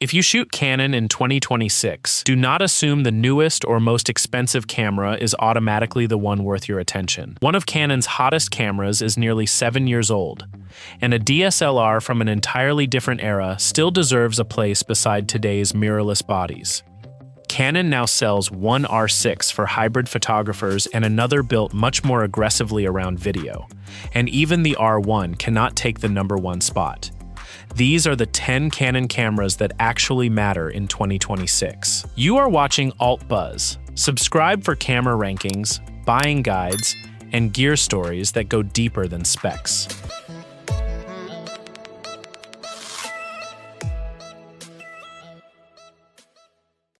If you shoot Canon in 2026, do not assume the newest or most expensive camera is automatically the one worth your attention. One of Canon's hottest cameras is nearly 7 years old, and a DSLR from an entirely different era still deserves a place beside today's mirrorless bodies. Canon now sells one R6 for hybrid photographers and another built much more aggressively around video, and even the R1 cannot take the #1 spot. These are the 10 Canon cameras that actually matter in 2026. You are watching Alt Buzz. Subscribe for camera rankings, buying guides, and gear stories that go deeper than specs.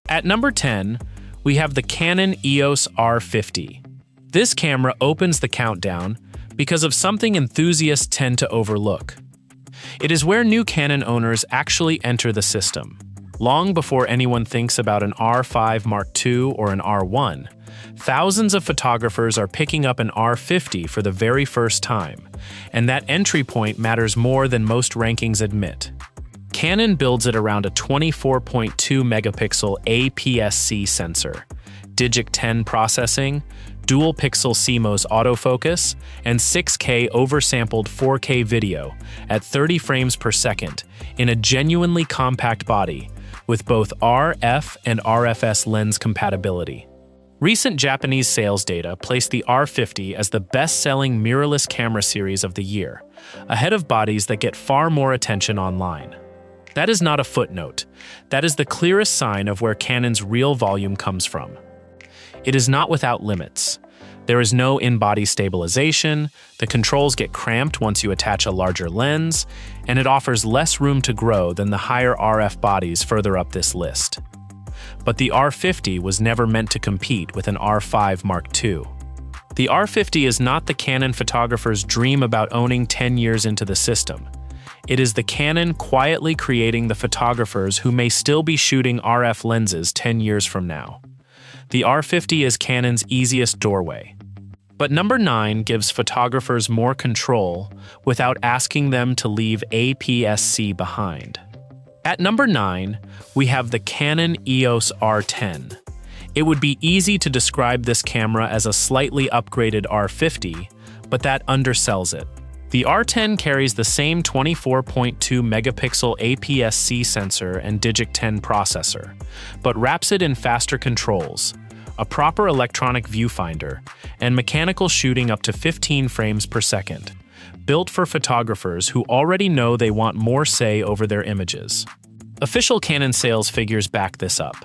At number 10, we have the Canon EOS R50. This camera opens the countdown because of something enthusiasts tend to overlook. It is where new Canon owners actually enter the system. Long before anyone thinks about an R5 Mark II or an R1, thousands of photographers are picking up an R50 for the very first time, and that entry point matters more than most rankings admit. Canon builds it around a 24.2 megapixel APS-C sensor, DIGIC-10 processing, dual-pixel CMOS autofocus, and 6K oversampled 4K video at 30 frames per second in a genuinely compact body with both RF and RFS lens compatibility. Recent Japanese sales data placed the R50 as the best-selling mirrorless camera series of the year, ahead of bodies that get far more attention online. That is not a footnote. That is the clearest sign of where Canon's real volume comes from. It is not without limits. There is no in-body stabilization, the controls get cramped once you attach a larger lens, and it offers less room to grow than the higher RF bodies further up this list. But the R50 was never meant to compete with an R5 Mark II. The R50 is not the Canon photographer's dream about owning 10 years into the system. It is the Canon quietly creating the photographers who may still be shooting RF lenses 10 years from now. The R50 is Canon's easiest doorway. But number 9 gives photographers more control without asking them to leave APS-C behind. At number 9, we have the Canon EOS R10. It would be easy to describe this camera as a slightly upgraded R50, but that undersells it. The R10 carries the same 24.2 megapixel APS-C sensor and DIGIC-10 processor, but wraps it in faster controls, a proper electronic viewfinder, and mechanical shooting up to 15 frames per second, built for photographers who already know they want more say over their images. Official Canon sales figures back this up.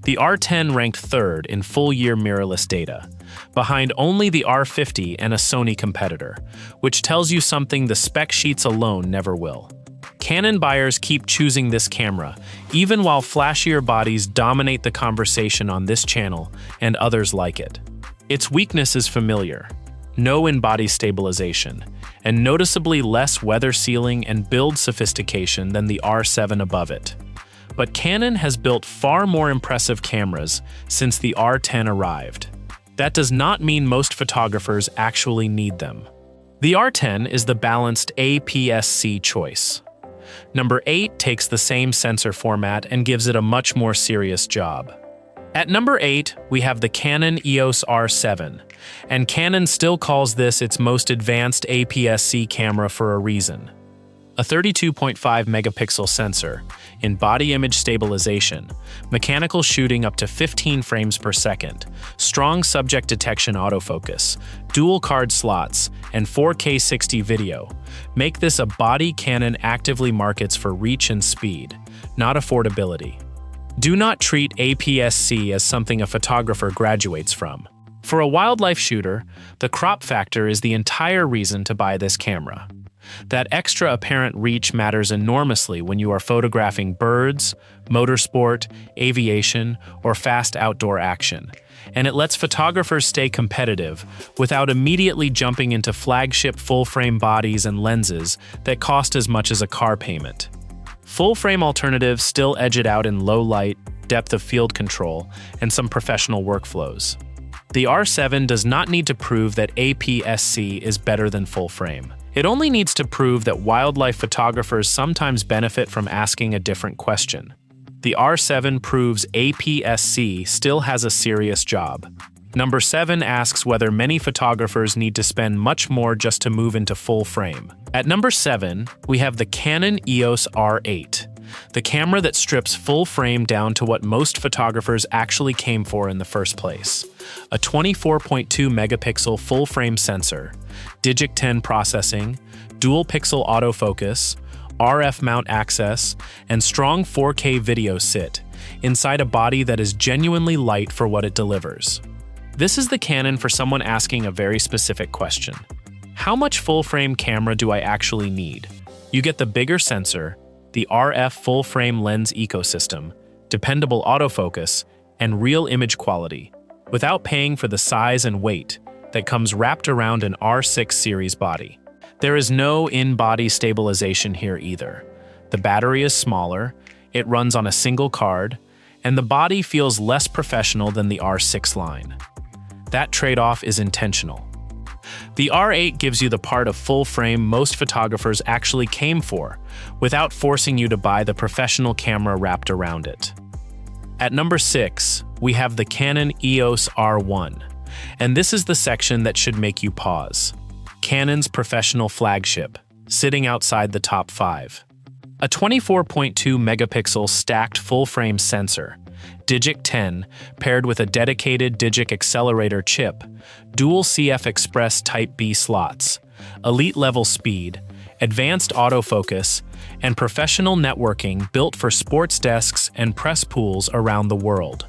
The R10 ranked 3rd in full-year mirrorless data, behind only the R50 and a Sony competitor, which tells you something the spec sheets alone never will. Canon buyers keep choosing this camera, even while flashier bodies dominate the conversation on this channel and others like it. Its weakness is familiar: no in-body stabilization, and noticeably less weather sealing and build sophistication than the R7 above it. But Canon has built far more impressive cameras since the R10 arrived. That does not mean most photographers actually need them. The R10 is the balanced APS-C choice. Number 8 takes the same sensor format and gives it a much more serious job. At number 8, we have the Canon EOS R7, and Canon still calls this its most advanced APS-C camera for a reason. A 32.5 megapixel sensor, in body image stabilization, mechanical shooting up to 15 frames per second, strong subject detection autofocus, dual card slots, and 4K 60 video make this a body Canon actively markets for reach and speed, not affordability. Do not treat APS-C as something a photographer graduates from. For a wildlife shooter, the crop factor is the entire reason to buy this camera. That extra apparent reach matters enormously when you are photographing birds, motorsport, aviation, or fast outdoor action, and it lets photographers stay competitive without immediately jumping into flagship full-frame bodies and lenses that cost as much as a car payment. Full-frame alternatives still edge it out in low light, depth of field control, and some professional workflows. The R7 does not need to prove that APS-C is better than full-frame. It only needs to prove that wildlife photographers sometimes benefit from asking a different question. The R7 proves APS-C still has a serious job. Number 7 asks whether many photographers need to spend much more just to move into full frame. At number 7, we have the Canon EOS R8, the camera that strips full frame down to what most photographers actually came for in the first place. A 24.2 megapixel full frame sensor, DIGIC-10 processing, dual pixel autofocus, RF mount access, and strong 4K video sit inside a body that is genuinely light for what it delivers. This is the Canon for someone asking a very specific question. How much full-frame camera do I actually need? You get the bigger sensor, the RF full-frame lens ecosystem, dependable autofocus, and real image quality, without paying for the size and weight that comes wrapped around an R6 series body. There is no in-body stabilization here either. The battery is smaller, it runs on a single card, and the body feels less professional than the R6 line. That trade-off is intentional. The R8 gives you the part of full frame most photographers actually came for, without forcing you to buy the professional camera wrapped around it. At number 6, we have the Canon EOS R1, and this is the section that should make you pause. Canon's professional flagship, sitting outside the top 5. A 24.2 megapixel stacked full-frame sensor, DIGIC-10 paired with a dedicated DIGIC accelerator chip, dual CF Express Type B slots, elite-level speed, advanced autofocus, and professional networking built for sports desks and press pools around the world.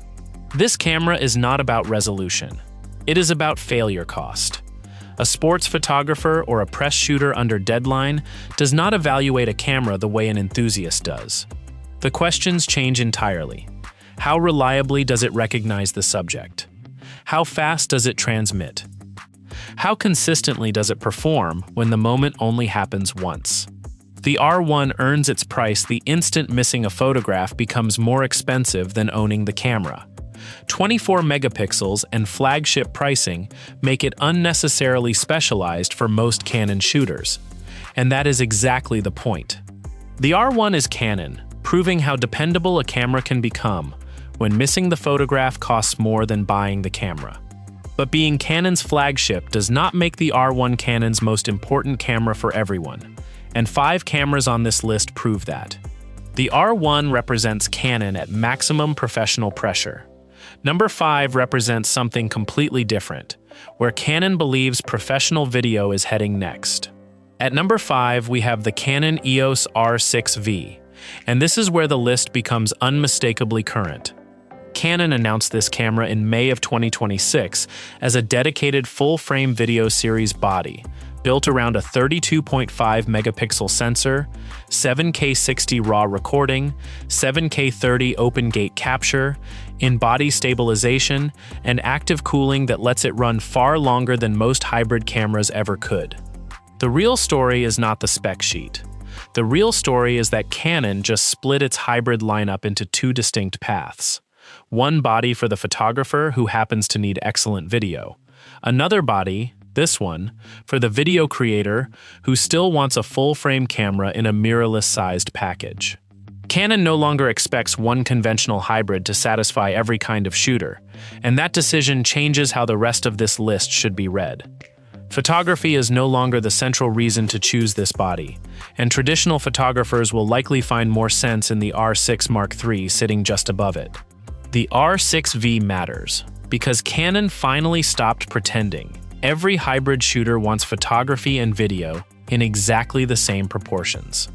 This camera is not about resolution. It is about failure cost. A sports photographer or a press shooter under deadline does not evaluate a camera the way an enthusiast does. The questions change entirely. How reliably does it recognize the subject? How fast does it transmit? How consistently does it perform when the moment only happens once? The R1 earns its price the instant missing a photograph becomes more expensive than owning the camera. 24 megapixels and flagship pricing make it unnecessarily specialized for most Canon shooters. And that is exactly the point. The R1 is Canon, proving how dependable a camera can become when missing the photograph costs more than buying the camera. But being Canon's flagship does not make the R1 Canon's most important camera for everyone, and 5 cameras on this list prove that. The R1 represents Canon at maximum professional pressure. Number 5 represents something completely different, where Canon believes professional video is heading next. At number 5, we have the Canon EOS R6 V, and this is where the list becomes unmistakably current. Canon announced this camera in May of 2026 as a dedicated full-frame video series body, built around a 32.5 megapixel sensor, 7K 60 RAW recording, 7K 30 open gate capture, in-body stabilization, and active cooling that lets it run far longer than most hybrid cameras ever could. The real story is not the spec sheet. The real story is that Canon just split its hybrid lineup into 2 distinct paths. One body for the photographer who happens to need excellent video. Another body, this one, for the video creator who still wants a full-frame camera in a mirrorless-sized package. Canon no longer expects one conventional hybrid to satisfy every kind of shooter, and that decision changes how the rest of this list should be read. Photography is no longer the central reason to choose this body, and traditional photographers will likely find more sense in the R6 Mark III sitting just above it. The R6V matters because Canon finally stopped pretending. Every hybrid shooter wants photography and video in exactly the same proportions.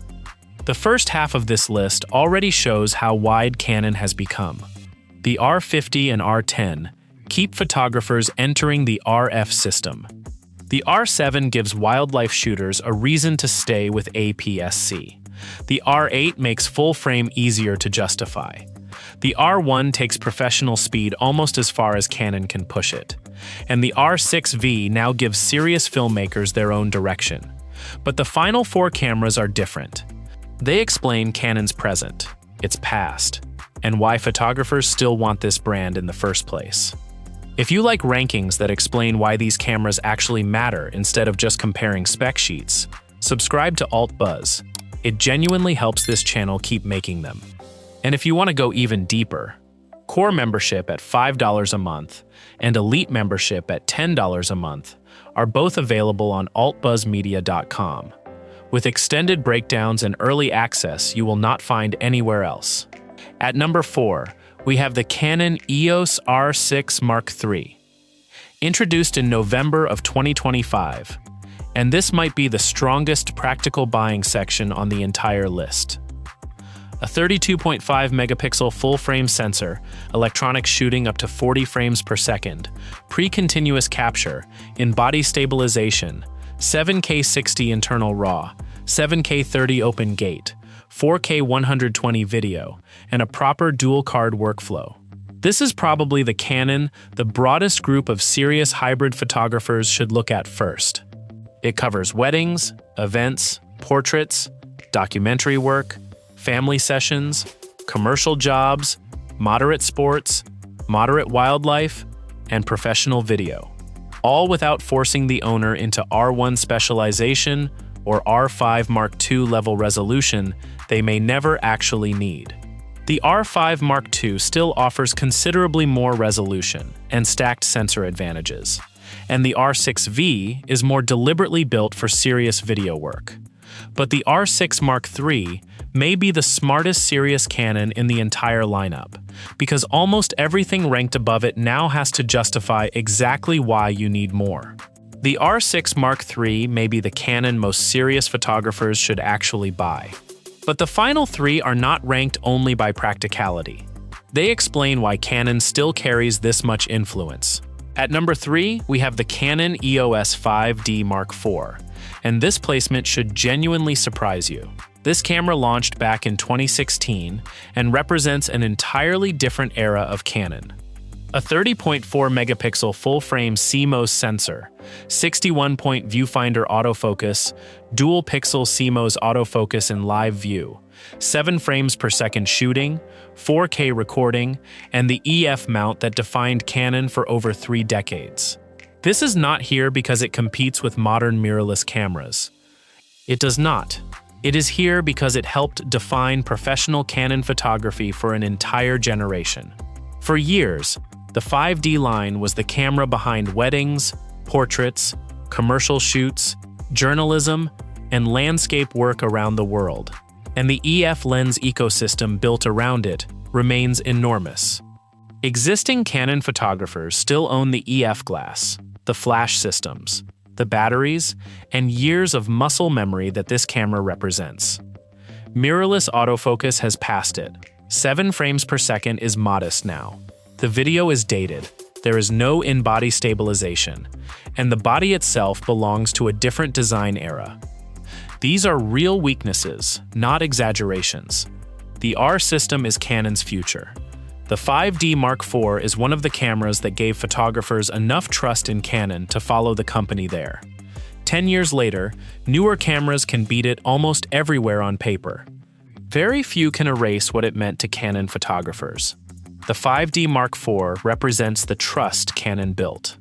The first half of this list already shows how wide Canon has become. The R50 and R10 keep photographers entering the RF system. The R7 gives wildlife shooters a reason to stay with APS-C. The R8 makes full frame easier to justify. The R1 takes professional speed almost as far as Canon can push it. And the R6V now gives serious filmmakers their own direction. But the final 4 cameras are different. They explain Canon's present, its past, and why photographers still want this brand in the first place. If you like rankings that explain why these cameras actually matter instead of just comparing spec sheets, subscribe to Alt Buzz. It genuinely helps this channel keep making them. And if you want to go even deeper, Core membership at $5 a month and Elite membership at $10 a month are both available on altbuzzmedia.com. With extended breakdowns and early access you will not find anywhere else. At number 4, we have the Canon EOS R6 Mark III. Introduced in November of 2025, and this might be the strongest practical buying section on the entire list. A 32.5 megapixel full-frame sensor, electronic shooting up to 40 frames per second, pre-continuous capture, in-body stabilization, 7K 60 internal RAW, 7K 30 open gate, 4K 120 video, and a proper dual-card workflow. This is probably the Canon the broadest group of serious hybrid photographers should look at first. It covers weddings, events, portraits, documentary work, family sessions, commercial jobs, moderate sports, moderate wildlife, and professional video, all without forcing the owner into R1 specialization or R5 Mark II level resolution they may never actually need. The R5 Mark II still offers considerably more resolution and stacked sensor advantages, and the R6V is more deliberately built for serious video work. But the R6 Mark III may be the smartest serious Canon in the entire lineup, because almost everything ranked above it now has to justify exactly why you need more. The R6 Mark III may be the Canon most serious photographers should actually buy. But the final three are not ranked only by practicality. They explain why Canon still carries this much influence. At number 3, we have the Canon EOS R5D Mark IV, and this placement should genuinely surprise you. This camera launched back in 2016 and represents an entirely different era of Canon. A 30.4 megapixel full-frame CMOS sensor, 61-point viewfinder autofocus, dual-pixel CMOS autofocus in live view, 7 frames per second shooting, 4K recording, and the EF mount that defined Canon for over 3 decades. This is not here because it competes with modern mirrorless cameras. It does not. It is here because it helped define professional Canon photography for an entire generation. For years, the 5D line was the camera behind weddings, portraits, commercial shoots, journalism, and landscape work around the world. And the EF lens ecosystem built around it remains enormous. Existing Canon photographers still own the EF glass, the flash systems, the batteries, and years of muscle memory that this camera represents. Mirrorless autofocus has passed it. 7 frames per second is modest now. The video is dated, there is no in-body stabilization, and the body itself belongs to a different design era. These are real weaknesses, not exaggerations. The R system is Canon's future. The 5D Mark IV is one of the cameras that gave photographers enough trust in Canon to follow the company there. 10 years later, newer cameras can beat it almost everywhere on paper. Very few can erase what it meant to Canon photographers. The 5D Mark IV represents the trust Canon built.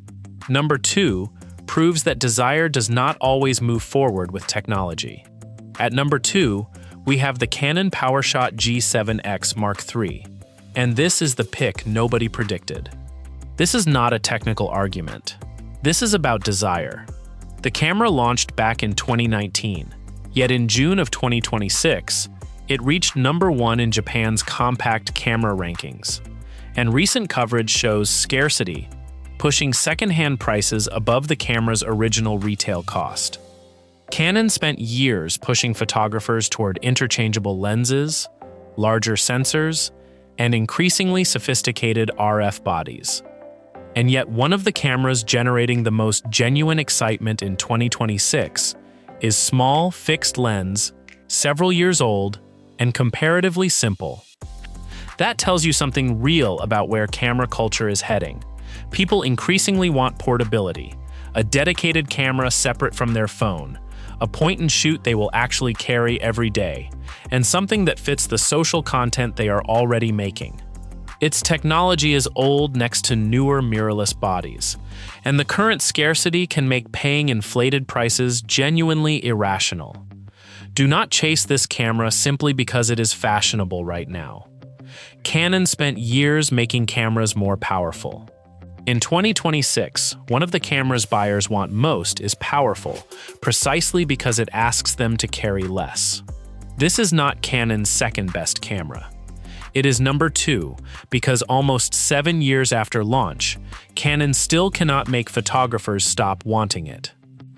Number 2 proves that desire does not always move forward with technology. At number 2, we have the Canon PowerShot G7X Mark III, and this is the pick nobody predicted. This is not a technical argument. This is about desire. The camera launched back in 2019, yet in June of 2026, it reached number 1 in Japan's compact camera rankings. And recent coverage shows scarcity, pushing second-hand prices above the camera's original retail cost. Canon spent years pushing photographers toward interchangeable lenses, larger sensors, and increasingly sophisticated RF bodies. And yet one of the cameras generating the most genuine excitement in 2026 is small, fixed lens, several years old, and comparatively simple. That tells you something real about where camera culture is heading. People increasingly want portability, a dedicated camera separate from their phone, a point-and-shoot they will actually carry every day, and something that fits the social content they are already making. Its technology is old next to newer mirrorless bodies, and the current scarcity can make paying inflated prices genuinely irrational. Do not chase this camera simply because it is fashionable right now. Canon spent years making cameras more powerful. In 2026, one of the cameras buyers want most is powerful, precisely because it asks them to carry less. This is not Canon's second-best camera. It is number 2 because almost 7 years after launch, Canon still cannot make photographers stop wanting it.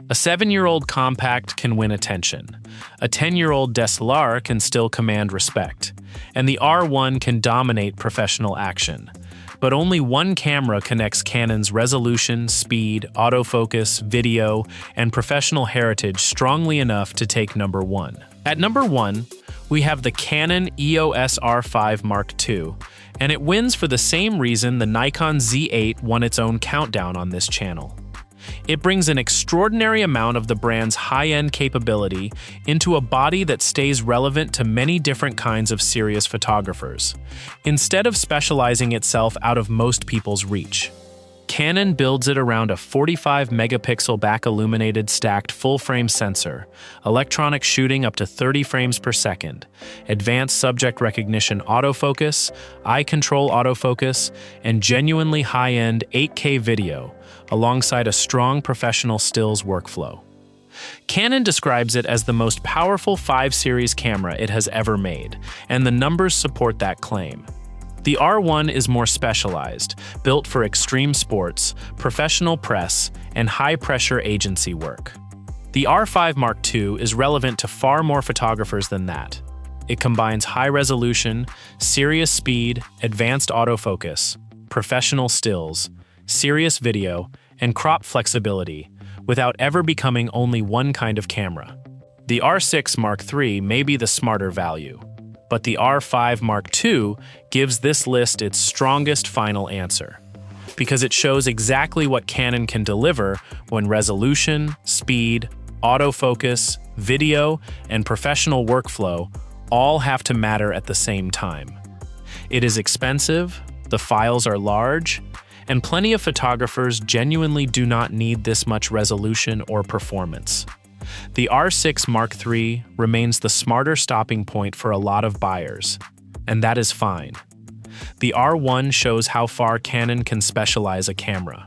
A 7-year-old compact can win attention, a 10-year-old DSLR can still command respect, and the R1 can dominate professional action. But only one camera connects Canon's resolution, speed, autofocus, video, and professional heritage strongly enough to take number 1. At number 1, we have the Canon EOS R5 Mark II, and it wins for the same reason the Nikon Z8 won its own countdown on this channel. It brings an extraordinary amount of the brand's high-end capability into a body that stays relevant to many different kinds of serious photographers, instead of specializing itself out of most people's reach. Canon builds it around a 45-megapixel back-illuminated stacked full-frame sensor, electronic shooting up to 30 frames per second, advanced subject recognition autofocus, eye control autofocus, and genuinely high-end 8K video, alongside a strong professional stills workflow. Canon describes it as the most powerful 5 series camera it has ever made, and the numbers support that claim. The R1 is more specialized, built for extreme sports, professional press, and high-pressure agency work. The R5 Mark II is relevant to far more photographers than that. It combines high-resolution, serious speed, advanced autofocus, professional stills, serious video, and crop flexibility, without ever becoming only one kind of camera. The R6 Mark III may be the smarter value, but the R5 Mark II gives this list its strongest final answer, because it shows exactly what Canon can deliver when resolution, speed, autofocus, video, and professional workflow all have to matter at the same time. It is expensive, the files are large, and plenty of photographers genuinely do not need this much resolution or performance. The R6 Mark III remains the smarter stopping point for a lot of buyers, and that is fine. The R1 shows how far Canon can specialize a camera.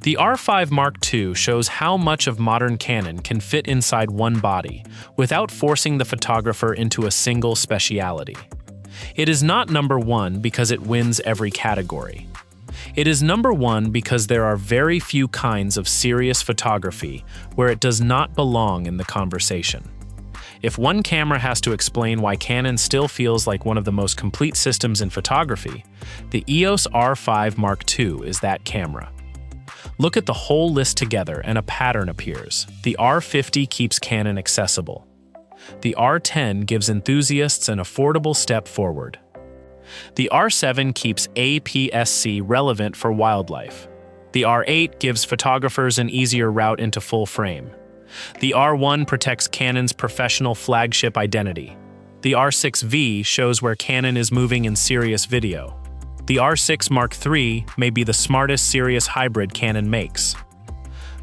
The R5 Mark II shows how much of modern Canon can fit inside one body without forcing the photographer into a single speciality. It is not number 1 because it wins every category. It is number 1 because there are very few kinds of serious photography where it does not belong in the conversation. If one camera has to explain why Canon still feels like one of the most complete systems in photography, the EOS R5 Mark II is that camera. Look at the whole list together and a pattern appears. The R50 keeps Canon accessible. The R10 gives enthusiasts an affordable step forward. The R7 keeps APS-C relevant for wildlife. The R8 gives photographers an easier route into full frame. The R1 protects Canon's professional flagship identity. The R6V shows where Canon is moving in serious video. The R6 Mark III may be the smartest serious hybrid Canon makes.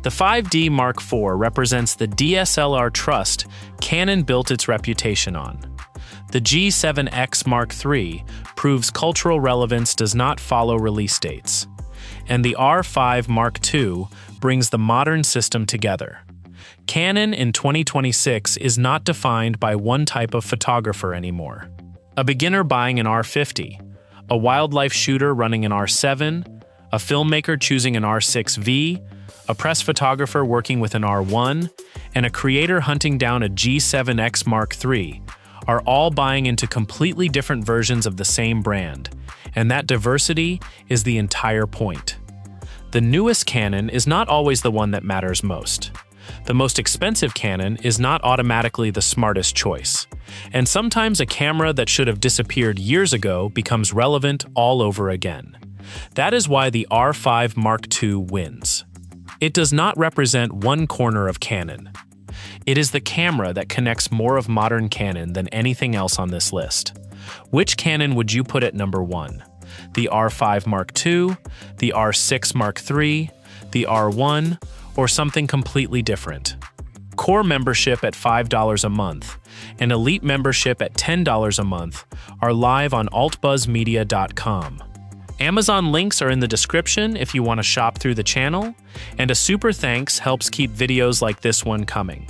The 5D Mark IV represents the DSLR trust Canon built its reputation on. The G7X Mark III proves cultural relevance does not follow release dates. And the R5 Mark II brings the modern system together. Canon in 2026 is not defined by one type of photographer anymore. A beginner buying an R50, a wildlife shooter running an R7, a filmmaker choosing an R6V, a press photographer working with an R1, and a creator hunting down a G7X Mark III are all buying into completely different versions of the same brand, and that diversity is the entire point. The newest Canon is not always the one that matters most. The most expensive Canon is not automatically the smartest choice, and sometimes a camera that should have disappeared years ago becomes relevant all over again. That is why the R5 Mark II wins. It does not represent one corner of Canon. It is the camera that connects more of modern Canon than anything else on this list. Which Canon would you put at number 1? The R5 Mark II, the R6 Mark III, the R1, or something completely different? Core membership at $5 a month, and Elite membership at $10 a month are live on altbuzzmedia.com. Amazon links are in the description if you want to shop through the channel, and a super thanks helps keep videos like this one coming.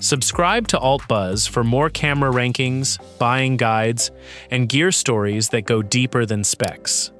Subscribe to AltBuzz for more camera rankings, buying guides, and gear stories that go deeper than specs.